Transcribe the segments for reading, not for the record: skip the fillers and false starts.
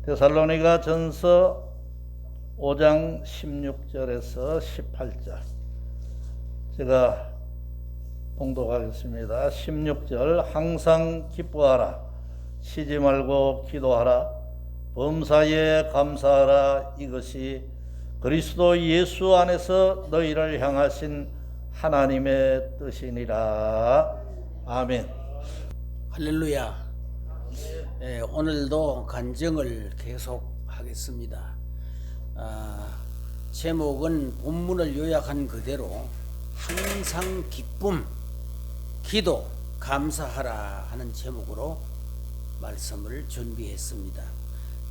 데살로니가 전서 5장 16절에서 18절 제가 봉독하겠습니다. 16절 항상 기뻐하라, 쉬지 말고 기도하라, 범사에 감사하라. 이것이 그리스도 예수 안에서 너희를 향하신 하나님의 뜻이니라. 아멘. 할렐루야. 오늘도 간증을 계속하겠습니다. 제목은 본문을 요약한 그대로 항상 기쁨, 기도, 감사하라 하는 제목으로 말씀을 준비했습니다.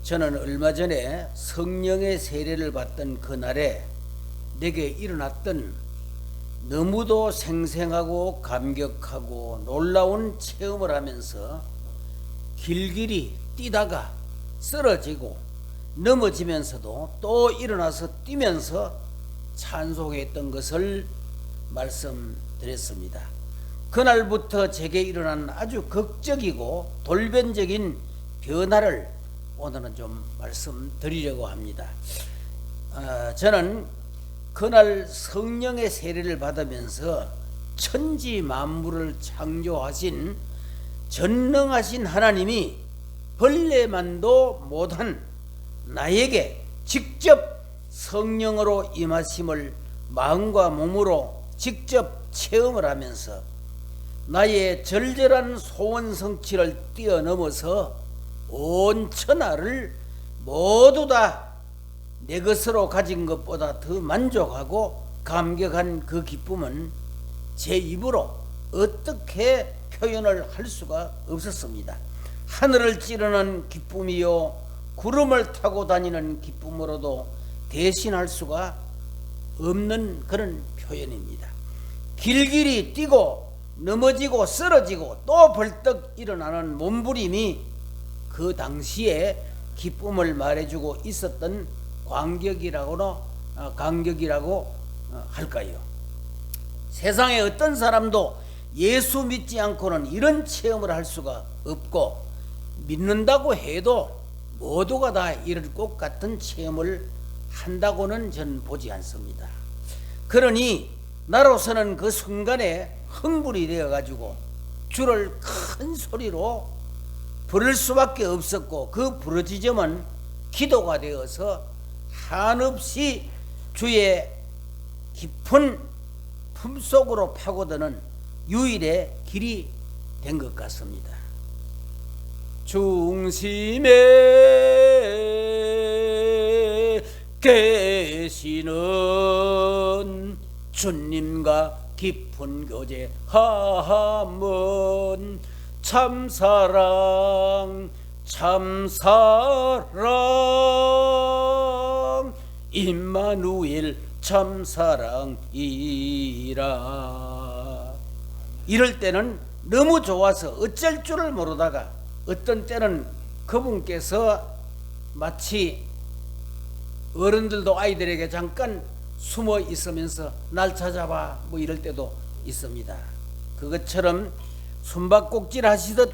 저는 얼마 전에 성령의 세례를 받던 그날에 내게 일어났던 너무도 생생하고 감격하고 놀라운 체험을 하면서 길길이 뛰다가 쓰러지고 넘어지면서도 또 일어나서 뛰면서 찬송했던 것을 말씀드렸습니다. 그날부터 제게 일어난 아주 극적이고 돌변적인 변화를 오늘은 좀 말씀드리려고 합니다. 저는 그날 성령의 세례를 받으면서 천지 만물을 창조하신 전능하신 하나님이 벌레만도 못한 나에게 직접 성령으로 임하심을 마음과 몸으로 직접 체험을 하면서 나의 절절한 소원 성취를 뛰어넘어서 온 천하를 모두 다 내 것으로 가진 것보다 더 만족하고 감격한 그 기쁨은 제 입으로 어떻게 표현을 할 수가 없었습니다. 하늘을 찌르는 기쁨이요 구름을 타고 다니는 기쁨으로도 대신할 수가 없는 그런 표현입니다. 길길이 뛰고 넘어지고 쓰러지고 또 벌떡 일어나는 몸부림이 그 당시에 기쁨을 말해주고 있었던 간격이라고 할까요? 세상에 어떤 사람도 예수 믿지 않고는 이런 체험을 할 수가 없고, 믿는다고 해도 모두가 다 이럴 것 같은 체험을 한다고는 저는 보지 않습니다. 그러니 나로서는 그 순간에 흥분이 되어가지고 주를 큰 소리로 부를 수밖에 없었고, 그 부르짖음은 기도가 되어서 한없이 주의 깊은 품속으로 파고드는 유일의 길이 된 것 같습니다. 중심에 계시는 주님과 깊은 교제함은 참사랑 임마누엘 참사랑이라. 이럴 때는 너무 좋아서 어쩔 줄을 모르다가 어떤 때는 그분께서 마치 어른들도 아이들에게 잠깐 숨어 있으면서 날 찾아봐 뭐 이럴 때도 있습니다. 그것처럼 숨바꼭질 하시듯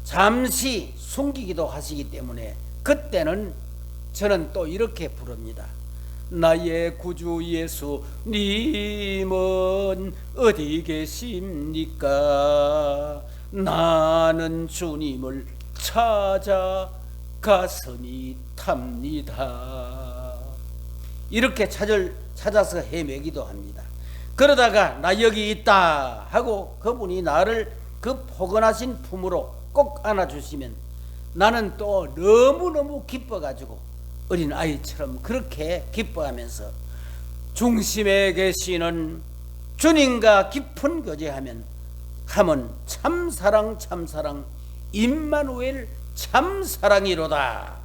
잠시 숨기기도 하시기 때문에 그때는 저는 또 이렇게 부릅니다. 나의 구주 예수님은 어디 계십니까? 나는 주님을 찾아가서니탑니다. 이렇게 찾아서 헤매기도 합니다. 그러다가 나 여기 있다 하고 그분이 나를 그 포근하신 품으로 꼭 안아주시면 나는 또 너무너무 기뻐가지고 어린 아이처럼 그렇게 기뻐하면서 중심에 계시는 주님과 깊은 교제하면 참사랑 임마누엘 참사랑이로다.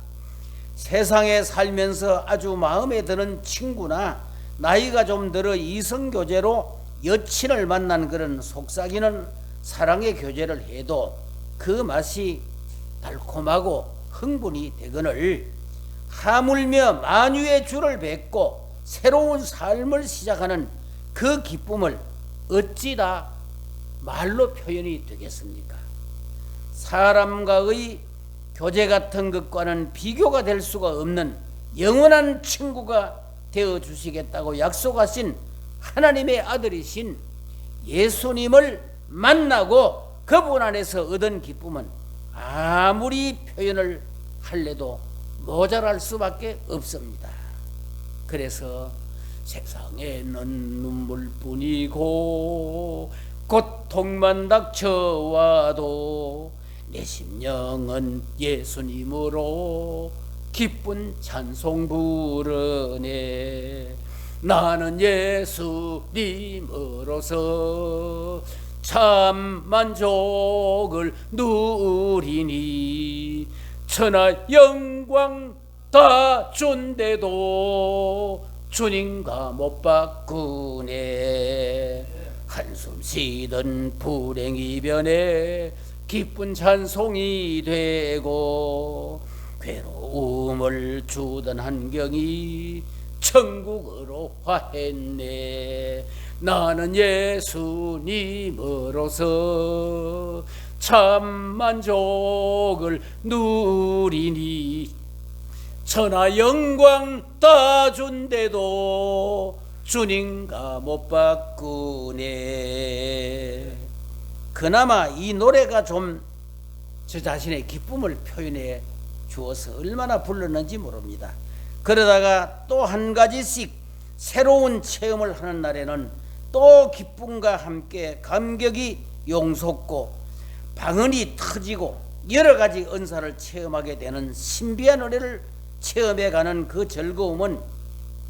세상에 살면서 아주 마음에 드는 친구나 나이가 좀 들어 이성교제로 여친을 만난 그런 속삭이는 사랑의 교제를 해도 그 맛이 달콤하고 흥분이 되거늘 하물며 만유의 주를 뵙고 새로운 삶을 시작하는 그 기쁨을 어찌 다 말로 표현이 되겠습니까? 사람과의 교제 같은 것과는 비교가 될 수가 없는 영원한 친구가 되어 주시겠다고 약속하신 하나님의 아들이신 예수님을 만나고 그분 안에서 얻은 기쁨은 아무리 표현을 할래도 모자랄 수밖에 없습니다. 그래서 세상에는 눈물뿐이고 고통만 닥쳐와도 내 심령은 예수님으로 기쁜 찬송 부르네. 나는 예수님으로서 참 만족을 누리니 천하 영광 다 준대도 주님과 못 바꾸네. 한숨 쉬던 불행이변에 기쁜 찬송이 되고 괴로움을 주던 환경이 천국으로 화했네. 나는 예수님으로서 참 만족을 누리니 천하 영광 다 준대도 주님과 못 바꾸네. 그나마 이 노래가 좀 저 자신의 기쁨을 표현해 주어서 얼마나 불렀는지 모릅니다. 그러다가 또 한 가지씩 새로운 체험을 하는 날에는 또 기쁨과 함께 감격이 용솟고 방언이 터지고 여러 가지 은사를 체험하게 되는 신비한 은혜를 체험해가는 그 즐거움은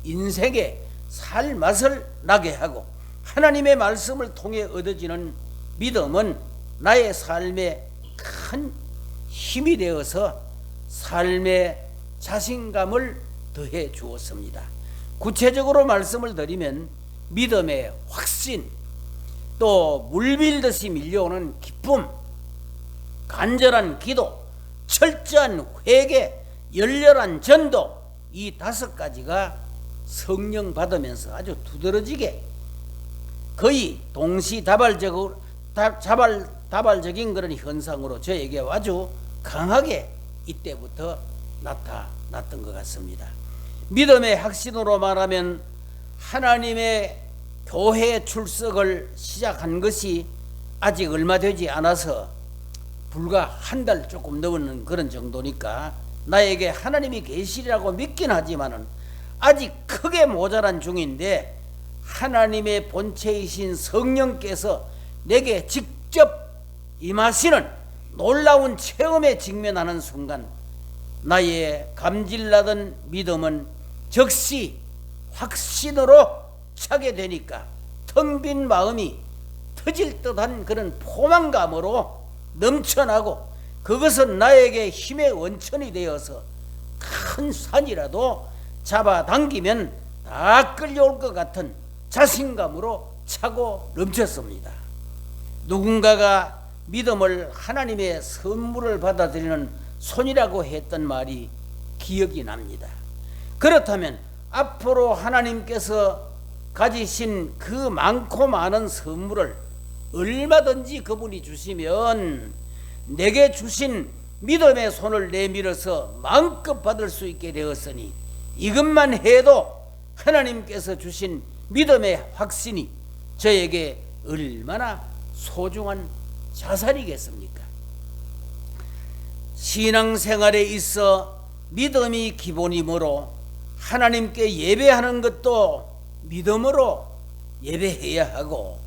인생의 살 맛을 나게 하고 하나님의 말씀을 통해 얻어지는 믿음은 나의 삶에 큰 힘이 되어서 삶의 자신감을 더해 주었습니다. 구체적으로 말씀을 드리면 믿음의 확신, 또 물밀듯이 밀려오는 기쁨, 간절한 기도, 철저한 회개, 열렬한 전도, 이 5가지가 성령 받으면서 아주 두드러지게 거의 동시다발적인 그런 현상으로 저에게 아주 강하게 이때부터 나타났던 것 같습니다. 믿음의 확신으로 말하면 하나님의 교회 출석을 시작한 것이 아직 얼마 되지 않아서 불과 한 달 조금 넘는 그런 정도니까 나에게 하나님이 계시리라고 믿긴 하지만은 아직 크게 모자란 중인데 하나님의 본체이신 성령께서 내게 직접 임하시는 놀라운 체험에 직면하는 순간 나의 감질나던 믿음은 즉시 확신으로 차게 되니까 텅 빈 마음이 터질 듯한 그런 포만감으로 넘쳐나고 그것은 나에게 힘의 원천이 되어서 큰 산이라도 잡아당기면 다 끌려올 것 같은 자신감으로 차고 넘쳤습니다. 누군가가 믿음을 하나님의 선물을 받아들이는 손이라고 했던 말이 기억이 납니다. 그렇다면 앞으로 하나님께서 가지신 그 많고 많은 선물을 얼마든지 그분이 주시면 내게 주신 믿음의 손을 내밀어서 마음껏 받을 수 있게 되었으니 이것만 해도 하나님께서 주신 믿음의 확신이 저에게 얼마나 소중한 자산이겠습니까? 신앙생활에 있어 믿음이 기본이므로 하나님께 예배하는 것도 믿음으로 예배해야 하고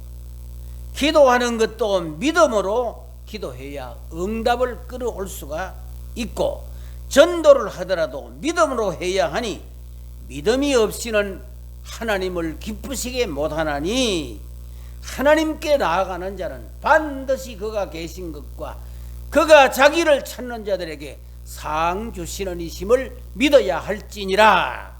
기도하는 것도 믿음으로 기도해야 응답을 끌어올 수가 있고 전도를 하더라도 믿음으로 해야 하니 믿음이 없이는 하나님을 기쁘시게 못하나니 하나님께 나아가는 자는 반드시 그가 계신 것과 그가 자기를 찾는 자들에게 상 주시는 이심을 믿어야 할지니라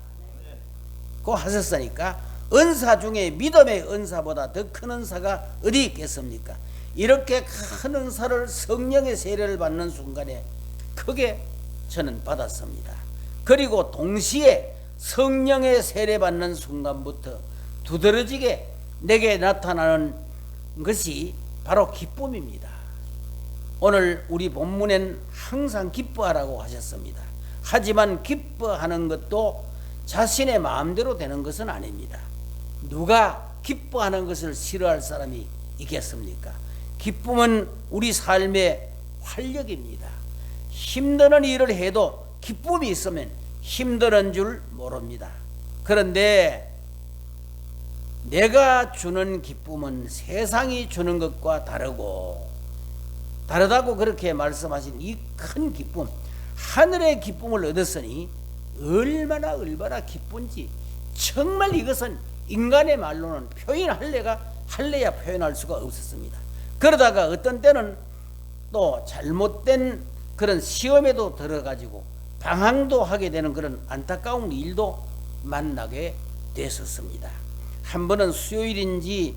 고 하셨으니까 은사 중에 믿음의 은사보다 더 큰 은사가 어디 있겠습니까? 이렇게 큰 은사를 성령의 세례를 받는 순간에 크게 저는 받았습니다. 그리고 동시에 성령의 세례 받는 순간부터 두드러지게 내게 나타나는 것이 바로 기쁨입니다. 오늘 우리 본문엔 항상 기뻐하라고 하셨습니다. 하지만 기뻐하는 것도 자신의 마음대로 되는 것은 아닙니다. 누가 기뻐하는 것을 싫어할 사람이 있겠습니까? 기쁨은 우리 삶의 활력입니다. 힘드는 일을 해도 기쁨이 있으면 힘드는 줄 모릅니다. 그런데 내가 주는 기쁨은 세상이 주는 것과 다르다고 그렇게 말씀하신 이 큰 기쁨, 하늘의 기쁨을 얻었으니 얼마나 기쁜지 정말 이것은 인간의 말로는 할래야 표현할 수가 없었습니다. 그러다가 어떤 때는 또 잘못된 그런 시험에도 들어가지고 방황도 하게 되는 그런 안타까운 일도 만나게 됐었습니다. 한 번은 수요일인지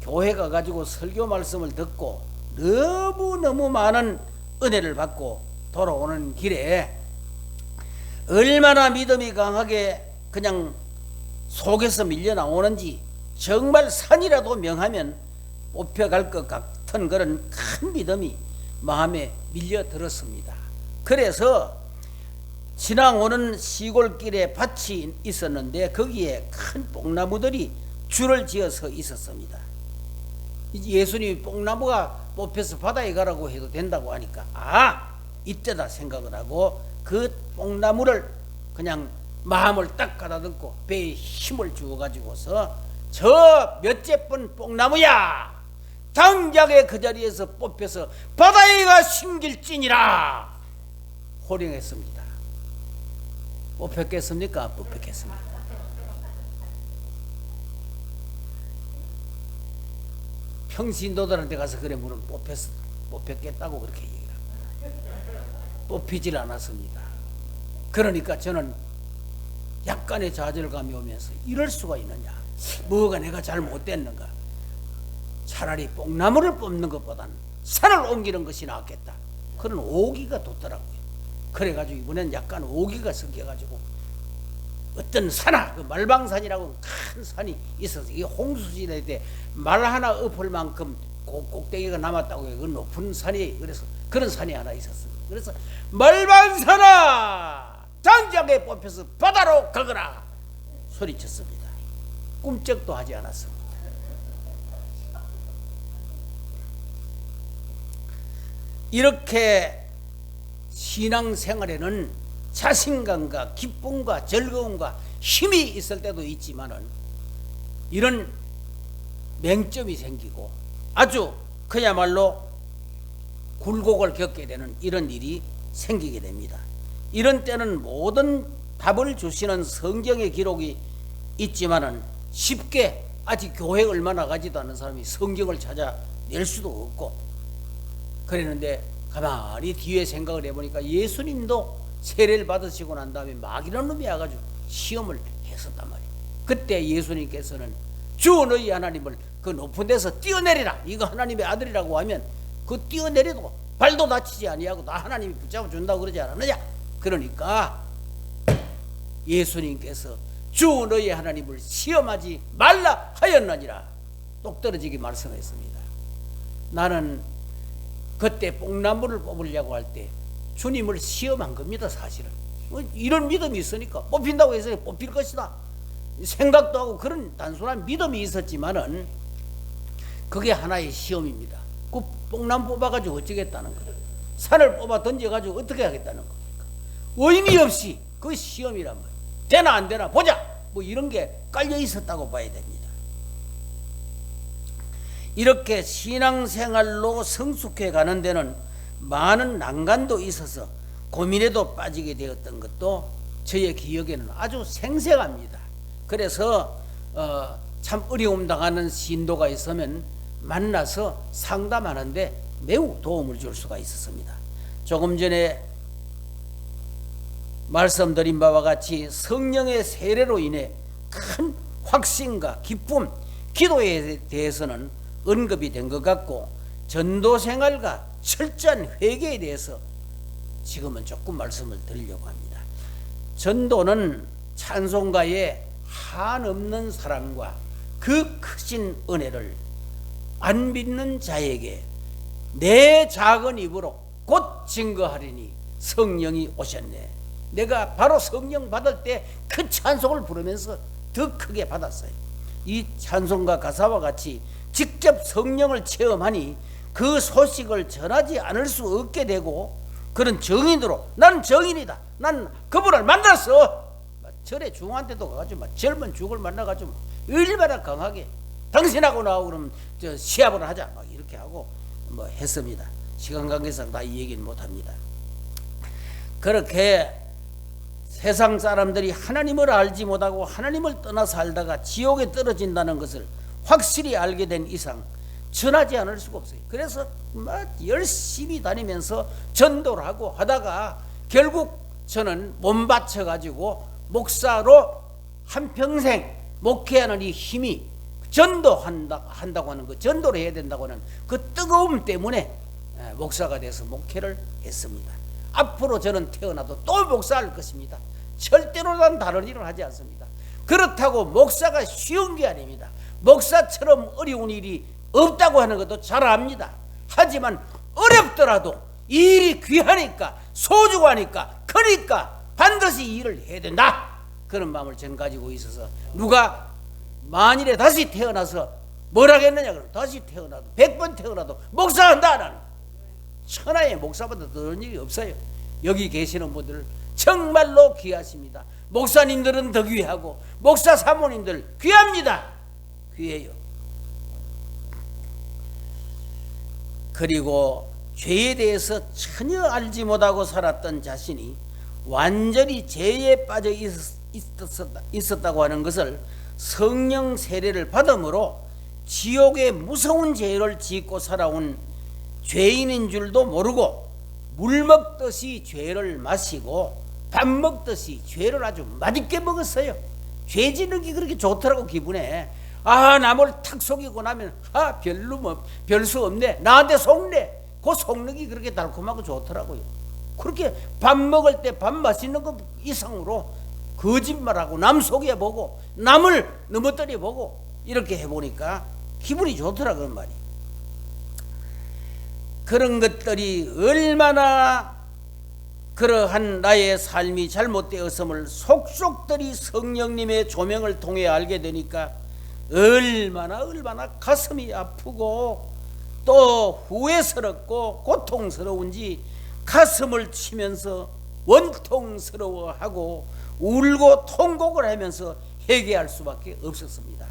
교회 가가지고 설교 말씀을 듣고 너무 많은 은혜를 받고 돌아오는 길에 얼마나 믿음이 강하게 그냥 속에서 밀려 나오는지 정말 산이라도 명하면 뽑혀갈 것 같은 그런 큰 믿음이 마음에 밀려 들었습니다. 그래서 지나오는 시골길에 밭이 있었는데 거기에 큰 뽕나무들이 줄을 지어서 있었습니다. 예수님이 뽕나무가 뽑혀서 바다에 가라고 해도 된다고 하니까 이때다 생각을 하고 그 뽕나무를 그냥 마음을 딱 가다듬고 배에 힘을 주어가지고서 저 몇째 번 뽕나무야 당장에 그 자리에서 뽑혀서 바다에 가 심길지니라 호령했습니다. 뽑혔겠습니까? 뽑혔겠습니까? 평신도들한테 가서 그래 물은 뽑혔겠다고 그렇게 얘기합니다. 뽑히질 않았습니다. 그러니까 저는 약간의 좌절감이 오면서 이럴 수가 있느냐, 뭐가 내가 잘못됐는가, 차라리 뽕나무를 뽑는 것보다는 산을 옮기는 것이 낫겠다, 그런 오기가 돋더라고요. 그래가지고 이번엔 약간 오기가 섞여가지고 어떤 산하, 그 말방산이라고 큰 산이 있어서 이게 홍수시대 때 말 하나 엎을 만큼 꼭대기가 남았다고 해요. 그 높은 산이, 그래서 그런 산이 하나 있었습니다. 그래서 말방산아 당장에 뽑혀서 바다로 가거라 소리쳤습니다. 꿈쩍도 하지 않았습니다. 이렇게 신앙생활에는 자신감과 기쁨과 즐거움과 힘이 있을 때도 있지만은 이런 맹점이 생기고 아주 그야말로 굴곡을 겪게 되는 이런 일이 생기게 됩니다. 이런 때는 모든 답을 주시는 성경의 기록이 있지만은 쉽게 아직 교회 얼마 나가지도 않은 사람이 성경을 찾아낼 수도 없고 그랬는데 가만히 뒤에 생각을 해보니까 예수님도 세례를 받으시고 난 다음에 마귀라는 놈이 와가지고 시험을 했었단 말이에요. 그때 예수님께서는 주 너희 하나님을 그 높은 데서 뛰어내리라, 이거 하나님의 아들이라고 하면 그 뛰어내려도 발도 다치지 아니하고 다 하나님이 붙잡아 준다고 그러지 않았느냐. 그러니까 예수님께서 주 너희 하나님을 시험하지 말라 하였느니라 똑 떨어지게 말씀했습니다. 나는 그때 뽕나무를 뽑으려고 할 때 주님을 시험한 겁니다. 사실은 이런 믿음이 있으니까 뽑힌다고 해서 뽑힐 것이다 생각도 하고 그런 단순한 믿음이 있었지만은 그게 하나의 시험입니다. 그 뽕나무 뽑아가지고 어쩌겠다는 거예요. 산을 뽑아 던져가지고 어떻게 하겠다는 겁니까? 의미 없이 그 시험이란 말이에요. 되나 안 되나 보자 뭐 이런 게 깔려 있었다고 봐야 됩니다. 이렇게 신앙생활로 성숙해 가는 데는 많은 난관도 있어서 고민에도 빠지게 되었던 것도 저의 기억에는 아주 생생합니다. 그래서 참 어려움 당하는 신도가 있으면 만나서 상담하는데 매우 도움을 줄 수가 있었습니다. 조금 전에 말씀드린 바와 같이 성령의 세례로 인해 큰 확신과 기쁨, 기도에 대해서는 언급이 된 것 같고 전도 생활과 철저한 회개에 대해서 지금은 조금 말씀을 드리려고 합니다. 전도는 찬송가의 한없는 사랑과 그 크신 은혜를 안 믿는 자에게 내 작은 입으로 곧 증거하리니 성령이 오셨네. 내가 바로 성령 받을 때 그 찬송을 부르면서 더 크게 받았어요. 이 찬송가 가사와 같이 직접 성령을 체험하니 그 소식을 전하지 않을 수 없게 되고, 그런 정인으로 나는 정인이다, 난 그분을 만났어, 절에 중한테도 가가지고 젊은 죽을 만나가지고 얼마나 강하게 당신하고 나하고 그러면 시합을 하자 막 이렇게 하고 했습니다. 시간 관계상 다 이 얘기는 못합니다. 그렇게 세상 사람들이 하나님을 알지 못하고 하나님을 떠나 살다가 지옥에 떨어진다는 것을 확실히 알게 된 이상 전하지 않을 수가 없어요. 그래서 열심히 다니면서 전도를 하고 하다가 결국 저는 몸 바쳐가지고 목사로 한평생 목회하는 이 힘이 전도한다고 하는 거, 전도를 해야 된다고 하는 그 뜨거움 때문에 목사가 돼서 목회를 했습니다. 앞으로 저는 태어나도 또 목사할 것입니다. 절대로 난 다른 일을 하지 않습니다. 그렇다고 목사가 쉬운 게 아닙니다. 목사처럼 어려운 일이 없다고 하는 것도 잘 압니다. 하지만 어렵더라도 이 일이 귀하니까, 소중하니까, 크니까 반드시 이 일을 해야 된다, 그런 마음을 저는 가지고 있어서, 누가 만일에 다시 태어나서 뭐라겠느냐 그러면 다시 태어나도 100번 태어나도 목사한다, 나는 천하의 목사보다 더 일이 없어요. 여기 계시는 분들 정말로 귀하십니다. 목사님들은 더 귀하고 목사 사모님들 귀합니다. 귀해요. 그리고 죄에 대해서 전혀 알지 못하고 살았던 자신이 완전히 죄에 빠져 있었다고 하는 것을 성령 세례를 받음으로 지옥의 무서운 죄를 짓고 살아온 죄인인 줄도 모르고 물 먹듯이 죄를 마시고 밥 먹듯이 죄를 아주 맛있게 먹었어요. 죄 짓는 게 그렇게 좋더라고, 기분에. 남을 탁 속이고 나면 별 수 없네, 나한테 속네, 그 속는 게 그렇게 달콤하고 좋더라고요. 그렇게 밥 먹을 때 밥 맛있는 것 이상으로 거짓말하고 남 속여보고 남을 넘어뜨려보고 이렇게 해보니까 기분이 좋더라고요, 말이. 그런 것들이 얼마나 그러한 나의 삶이 잘못되었음을 속속들이 성령님의 조명을 통해 알게 되니까 얼마나 가슴이 아프고 또 후회스럽고 고통스러운지 가슴을 치면서 원통스러워하고 울고 통곡을 하면서 회개할 수밖에 없었습니다.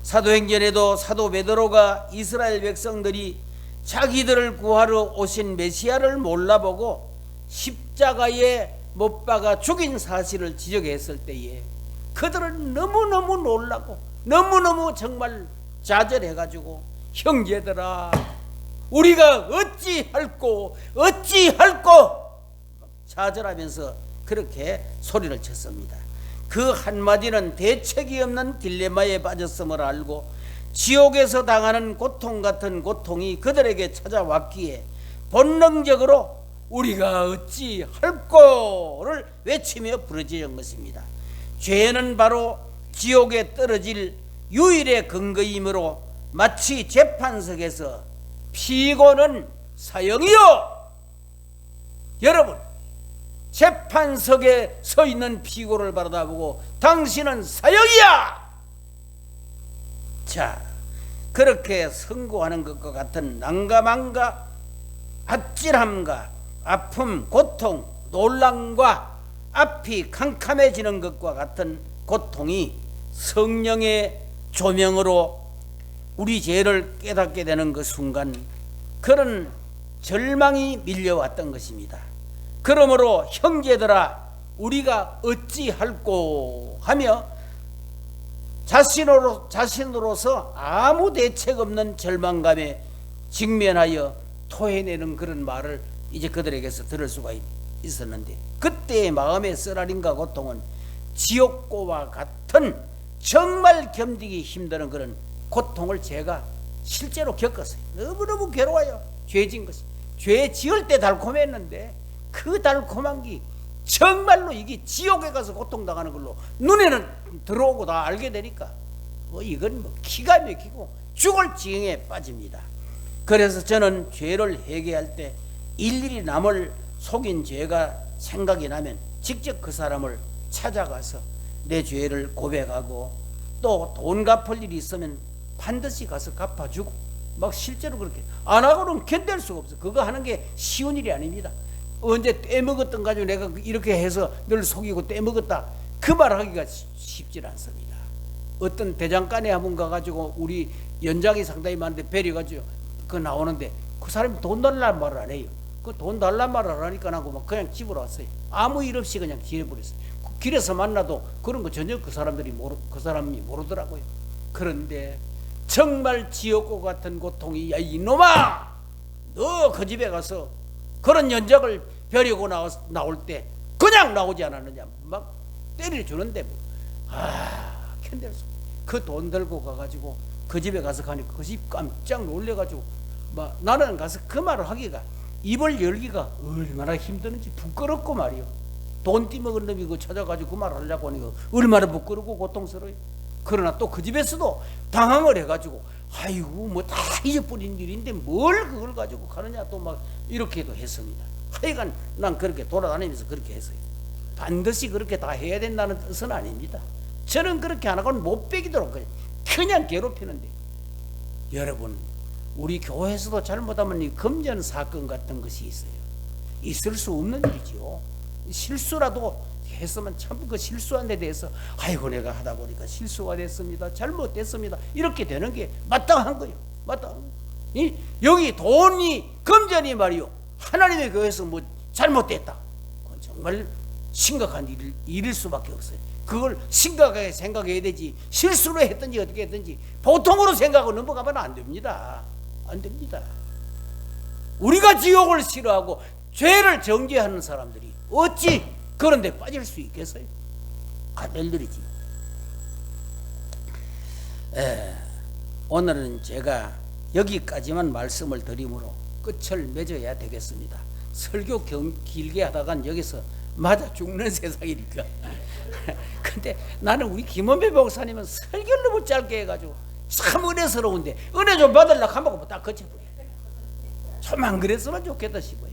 사도행전에도 사도 베드로가 이스라엘 백성들이 자기들을 구하러 오신 메시아를 몰라보고 십자가에 못 박아 죽인 사실을 지적했을 때에 그들은 너무너무 놀라고 너무너무 정말 좌절해가지고, 형제들아 우리가 어찌할꼬 좌절하면서 그렇게 소리를 쳤습니다. 그 한마디는 대책이 없는 딜레마에 빠졌음을 알고 지옥에서 당하는 고통 같은 고통이 그들에게 찾아왔기에 본능적으로 우리가 어찌할꼬를 외치며 부르짖은 것입니다. 죄는 바로 지옥에 떨어질 유일의 근거이므로 마치 재판석에서 피고는 사형이요, 여러분 재판석에 서 있는 피고를 바라다보고 당신은 사형이야. 자, 그렇게 선고하는 것과 같은 난감함과 아찔함과 아픔, 고통, 놀람과 앞이 캄캄해지는 것과 같은 고통이 성령의 조명으로 우리 죄를 깨닫게 되는 그 순간 그런 절망이 밀려왔던 것입니다. 그러므로 형제들아 우리가 어찌할꼬 하며 자신으로서 아무 대책 없는 절망감에 직면하여 토해내는 그런 말을 이제 그들에게서 들을 수가 있었는데, 그때의 마음의 쓰라림과 고통은 지옥고와 같은 정말 견디기 힘든 그런 고통을 제가 실제로 겪었어요. 너무너무 괴로워요. 죄 지은 것이. 죄 지을 때 달콤했는데 그 달콤한 게 정말로 이게 지옥에 가서 고통당하는 걸로 눈에는 들어오고 다 알게 되니까 이건 기가 막히고 죽을 지경에 빠집니다. 그래서 저는 죄를 회개할 때 일일이 남을 속인 죄가 생각이 나면 직접 그 사람을 찾아가서 내 죄를 고백하고 또 돈 갚을 일이 있으면 반드시 가서 갚아주고 막 실제로 그렇게 안 하고는 견딜 수가 없어. 그거 하는 게 쉬운 일이 아닙니다. 언제 떼먹었던 가지고 내가 이렇게 해서 늘 속이고 떼먹었다 그 말 하기가 쉽지 않습니다. 어떤 대장간에 한번 가가지고 우리 연장이 상당히 많은데 배려가지고 그 나오는데 그 사람이 돈 달라는 말을 안 해요. 그 돈 달라는 말을 안 하니까 나고 막 그냥 집으로 왔어요. 아무 일 없이 그냥 지내버렸어요. 그 길에서 만나도 그런 거 전혀 그 사람이 모르더라고요. 그런데 정말 지옥고 같은 고통이 야 이놈아 너 그 집에 가서 그런 연장을 벼리고 나올 때 그냥 나오지 않았느냐 막 때려주는데 견딜 수 그 돈 들고 가가지고 그 집에 가서 가니까 그 집 깜짝 놀래가지고 막 나는 가서 그 말을 하기가 입을 열기가 얼마나 힘드는지 부끄럽고 말이요. 돈 띠먹은 놈이 그 찾아가지고 그 말 하려고 하니까 얼마나 부끄럽고 고통스러워요. 그러나 또 그 집에서도 당황을 해가지고 아이고 뭐 다 잊어버린 일인데 뭘 그걸 가지고 가느냐 또 막 이렇게도 했습니다. 하여간 난 그렇게 돌아다니면서 그렇게 했어요. 반드시 그렇게 다 해야 된다는 뜻은 아닙니다. 저는 그렇게 안 하고는 못 빼기도록 그냥 괴롭히는데 여러분 우리 교회에서도 잘못하면 이 금전 사건 같은 것이 있어요. 있을 수 없는 일이죠. 실수라도 했으면 참 그 실수한 데 대해서 아이고 내가 하다 보니까 실수가 됐습니다. 잘못됐습니다. 이렇게 되는 게 마땅한 거예요. 마땅한 거예요. 여기 돈이 금전이 말이요. 하나님의 교회에서 뭐 잘못됐다. 그건 정말 심각한 일일 수밖에 없어요. 그걸 심각하게 생각해야 되지 실수로 했든지 어떻게 했든지 보통으로 생각하고 넘어가면 안 됩니다. 안 됩니다. 우리가 지옥을 싫어하고 죄를 정죄하는 사람들이 어찌 그런 데 빠질 수 있겠어요? 안 될 일이지. 오늘은 제가 여기까지만 말씀을 드림으로 끝을 맺어야 되겠습니다. 설교 길게 하다간 여기서 맞아 죽는 세상이니까. 근데 나는 우리 김원배 목사님은 설교를 너무 짧게 해가지고 참 은혜스러운데 은혜 좀 받으려고 하면 딱 거쳐버려. 좀 안 그랬으면 좋겠다 싶어요.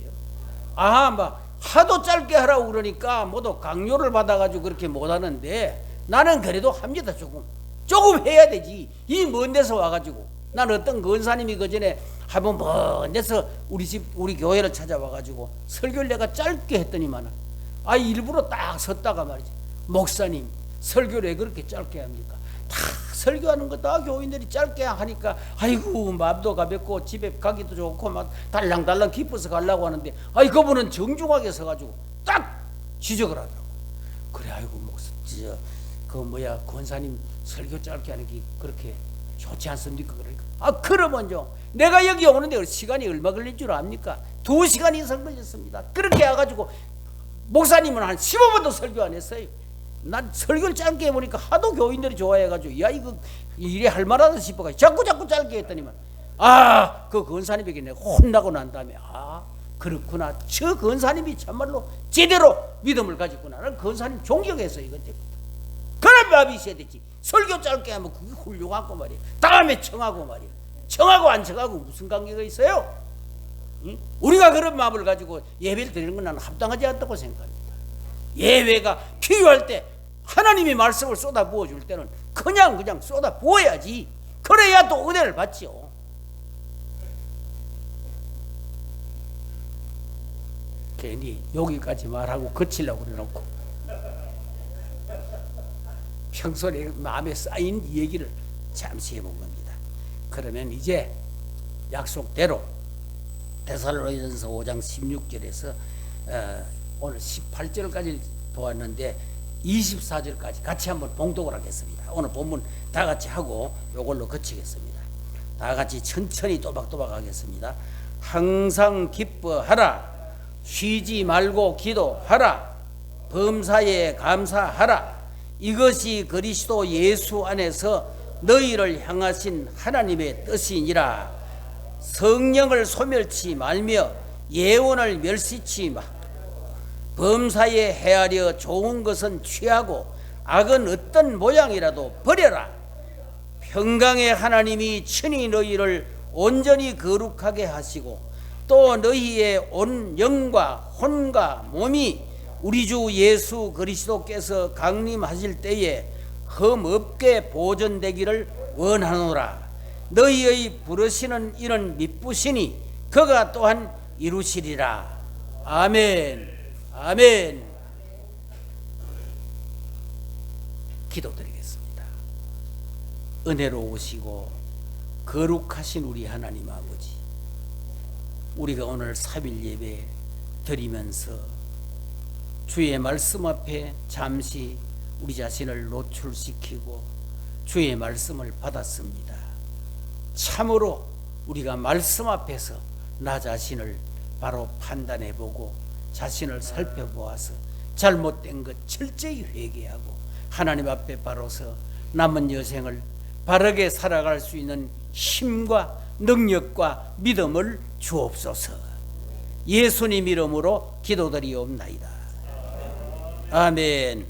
막 하도 짧게 하라고 그러니까 모두 강요를 받아가지고 그렇게 못하는데 나는 그래도 합니다. 조금 해야 되지. 이 먼 데서 와가지고 난 어떤 권사님이 그 전에 한번 먼 데서 우리 교회를 찾아와가지고 설교를 내가 짧게 했더니만은 일부러 딱 섰다가 말이지 목사님 설교를 왜 그렇게 짧게 합니까? 다 설교하는 거 다 교인들이 짧게 하니까 아이고 마음도 가볍고 집에 가기도 좋고 막 달랑달랑 기뻐서 가려고 하는데 그분은 정중하게 서가지고 딱 지적을 하더라고. 그래 아이고 권사님 설교 짧게 하는 게 그렇게 좋지 않습니까? 그러니까 그러면요 내가 여기 오는데 시간이 얼마 걸릴 줄 압니까? 2시간 이상 걸렸습니다. 그렇게 해가지고 목사님은 한 15번도 설교 안 했어요. 난 설교를 짧게 해보니까 하도 교인들이 좋아해가지고 이거 이래 할 만하다 싶어가지고 자꾸 짧게 했더니만 그 권사님에게 내가 혼나고 난 다음에 그렇구나 저 권사님이 참말로 제대로 믿음을 가졌구나. 나는 권사님 존경했어요. 그때부터 그런 마음이 있어야 되지. 설교 짧게 하면 그게 훌륭하고 말이야. 다음에 청하고 말이야. 청하고 안 청하고 무슨 관계가 있어요? 응? 우리가 그런 마음을 가지고 예배를 드리는 건 나는 합당하지 않다고 생각합니다. 예배가 필요할 때 하나님의 말씀을 쏟아 부어줄 때는 그냥 쏟아 부어야지. 그래야 또 은혜를 받지요. 괜히 여기까지 말하고 거치려고 그래놓고 평소에 마음에 쌓인 얘기를 잠시 해본 겁니다. 그러면 이제 약속대로 데살로니가전서 5장 16절에서 오늘 18절까지 보았는데 24절까지 같이 한번 봉독을 하겠습니다. 오늘 본문 다 같이 하고 이걸로 그치겠습니다. 다 같이 천천히 또박또박 하겠습니다. 항상 기뻐하라. 쉬지 말고 기도하라. 범사에 감사하라. 이것이 그리스도 예수 안에서 너희를 향하신 하나님의 뜻이니라. 성령을 소멸치 말며 예언을 멸시치 마. 범사에 헤아려 좋은 것은 취하고 악은 어떤 모양이라도 버려라. 평강의 하나님이 친히 너희를 온전히 거룩하게 하시고 또 너희의 온 영과 혼과 몸이 우리 주 예수 그리스도께서 강림하실 때에 흠없게 보존되기를 원하노라. 너희의 부르시는 이는 미쁘시니 그가 또한 이루시리라. 아멘. 아멘. 기도드리겠습니다. 은혜로우시고 거룩하신 우리 하나님 아버지, 우리가 오늘 3일 예배 드리면서 주의 말씀 앞에 잠시 우리 자신을 노출시키고 주의 말씀을 받았습니다. 참으로 우리가 말씀 앞에서 나 자신을 바로 판단해보고 자신을 살펴보아서 잘못된 것 철저히 회개하고 하나님 앞에 바로서 남은 여생을 바르게 살아갈 수 있는 힘과 능력과 믿음을 주옵소서. 예수님 이름으로 기도드리옵나이다. 아멘.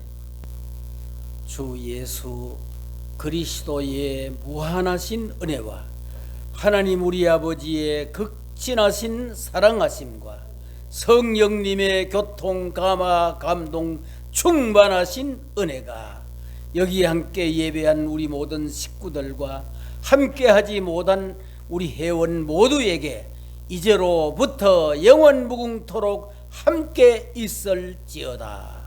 주 예수 그리스도의 무한하신 은혜와 하나님 우리 아버지의 극진하신 사랑하심과 성령님의 교통 감화 감동 충만하신 은혜가 여기 함께 예배한 우리 모든 식구들과 함께하지 못한 우리 회원 모두에게 이제로부터 영원 무궁토록 함께 있을지어다.